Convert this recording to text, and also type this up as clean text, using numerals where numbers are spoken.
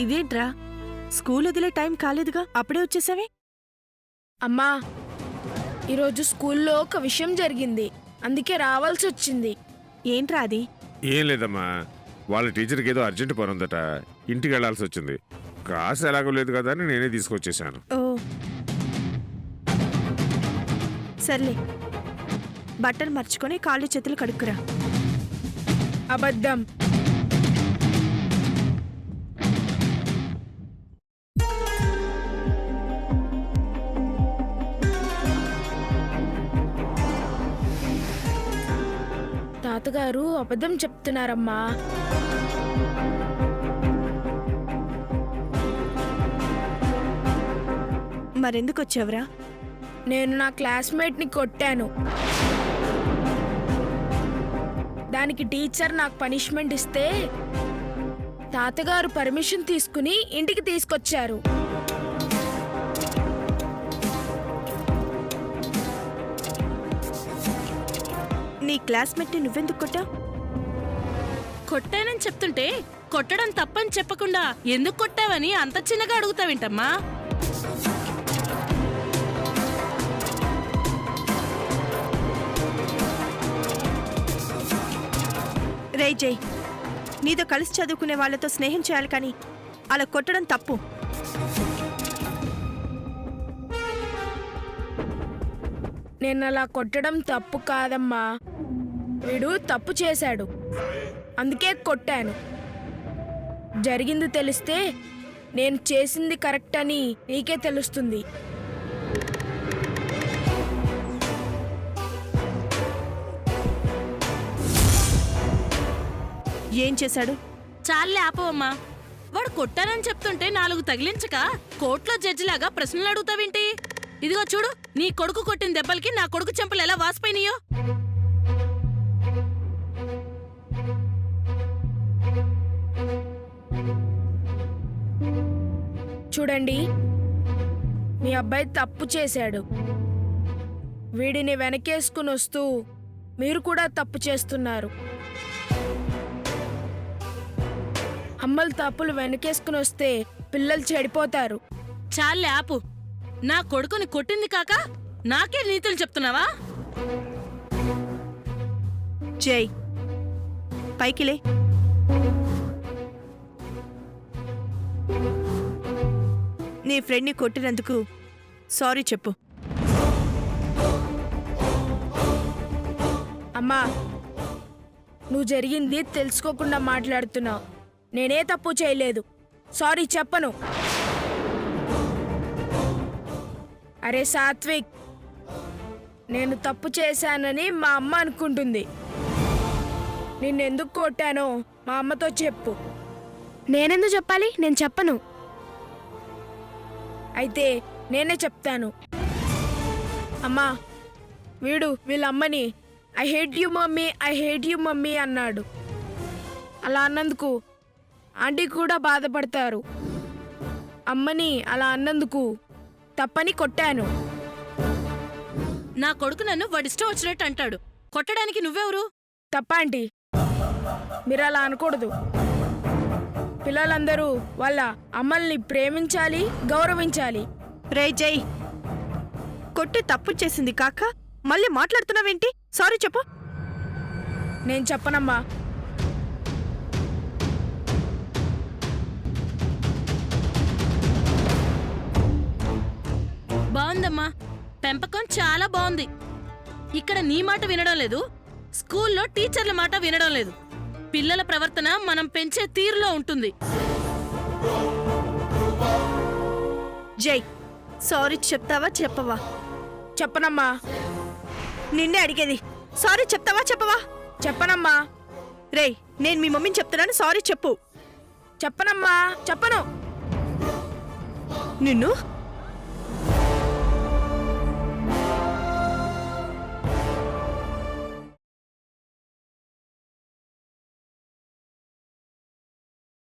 ఇదేంట్రా, స్కూల్ వదిలే టైం కాలేదుగా, అప్పుడే వచ్చేసావే? అమ్మా, ఈరోజు స్కూల్లో ఒక విషయం జరిగింది, అందుకే రావాల్సి వచ్చింది. ఏంట్రా అది? ఏం లేదమ్మా, వాళ్ళ టీచర్కి ఏదో అర్జెంట్ పని ఉందట, ఇంటికి వెళ్లాల్సి వచ్చింది. క్లాస్ ఎలాగో లేదు కదా అని నేనే తీసుకొచ్చేసాను. ఓ సర్లే, బట్టలు మర్చుకొని కాళ్ళు చేతులు కడుక్కురా. అబద్ధం. తాతగారు అబద్ధం చెప్తున్నారమ్మా. మరెందుకు వచ్చావురా? నేను నా క్లాస్మేట్ని కొట్టాను. దానికి టీచర్ నాకు పనిష్మెంట్ ఇస్తే తాతగారు పర్మిషన్ తీసుకుని ఇంటికి తీసుకొచ్చారు. నీ క్లాస్మేట్ని నువ్వెందుకు కొట్టావు? కొట్టానని చెప్తుంటే కొట్టడం తప్పని చెప్పకుండా ఎందుకు కొట్టావని అంత చిన్నగా అడుగుతావేంటమ్మా? రే జై, నీతో కలిసి చదువుకునే వాళ్ళతో స్నేహం చేయాలి కానీ అలా కొట్టడం తప్పు. నేను అలా కొట్టడం తప్పు కాదమ్మా. వీడు తప్పు చేశాడు, అందుకే కొట్టాను. జరిగింది తెలిస్తే నేను చేసింది కరెక్ట్ అని నీకే తెలుస్తుంది. ఏం చేశాడు? చాలే ఆపవమ్మా. వాడు కొట్టానని చెప్తుంటే 4 తగిలించక కోర్టులో జడ్జిలాగా ప్రశ్నలు అడుగుతావేంటి? ఇదిగో చూడు, నీ కొడుకు కొట్టిన దెబ్బలకి నా కొడుకు చెంపలు ఎలా వాసిపోయినాయో. చూడండి, మీ అబ్బాయి తప్పు చేశాడు. వీడిని వెనకేసుకుని వస్తూ మీరు కూడా తప్పు చేస్తున్నారు. అమ్మలు తప్పులు వెనకేసుకుని వస్తే పిల్లలు చెడిపోతారు. చాలే ఆపు. నా కొడుకుని కొట్టింది కాక నాకే నీతులు చెప్తున్నావా? జై, పైకిలే. నీ ఫ్రెండ్ని కొట్టినందుకు సారీ చెప్పు. అమ్మా, నువ్వు జరిగింది తెలుసుకోకుండా మాట్లాడుతున్నావు. నేనే తప్పు చేయలేదు, సారీ చెప్పను. అరే సాత్విక్, నేను తప్పు చేశానని మా అమ్మ అనుకుంటుంది. నిన్నెందుకు కొట్టానో మా అమ్మతో చెప్పు. నేనెందుకు చెప్పాలి? నేను చెప్పను. అయితే నేనే చెప్తాను. అమ్మా, వీళ్ళ అమ్మని I hate you mummy, I hate you mummy అన్నాడు. అలా అన్నందుకు ఆంటీ కూడా బాధపడతారు. అమ్మని అలా అన్నందుకు తప్పని కొట్టాను. నా కొడుకు నన్ను వడిష్టం వచ్చినట్టు అంటాడు. కొట్టడానికి నువ్వెవరు? తప్ప ఆంటీ, మీరు అలా అనకూడదు. పిల్లలందరూ వాళ్ళ అమ్మల్ని ప్రేమించాలి, గౌరవించాలి. రే జై, కొట్టి తప్పు చేసింది కాక మళ్ళీ మాట్లాడుతున్నావేంటి? సారీ చెప్పు. నేను చెప్పనమ్మా. బాగుందమ్మా, పెంపకం చాలా బాగుంది. ఇక్కడ నీ మాట వినడం లేదు, స్కూల్లో టీచర్ల మాట వినడం లేదు. పిల్లల ప్రవర్తన మనం పెంచే తీరులో ఉంటుంది. జై, సారీ చెప్తావా చెప్పవా? చెప్పనమ్మా. నిన్నే అడిగేది, సారీ చెప్తావా చెప్పవా? చెప్పనమ్మా. రే, నేను మీ మమ్మీని చెప్తున్నాను, సారీ చెప్పు. చెప్పనమ్మా, చెప్పను. నిన్ను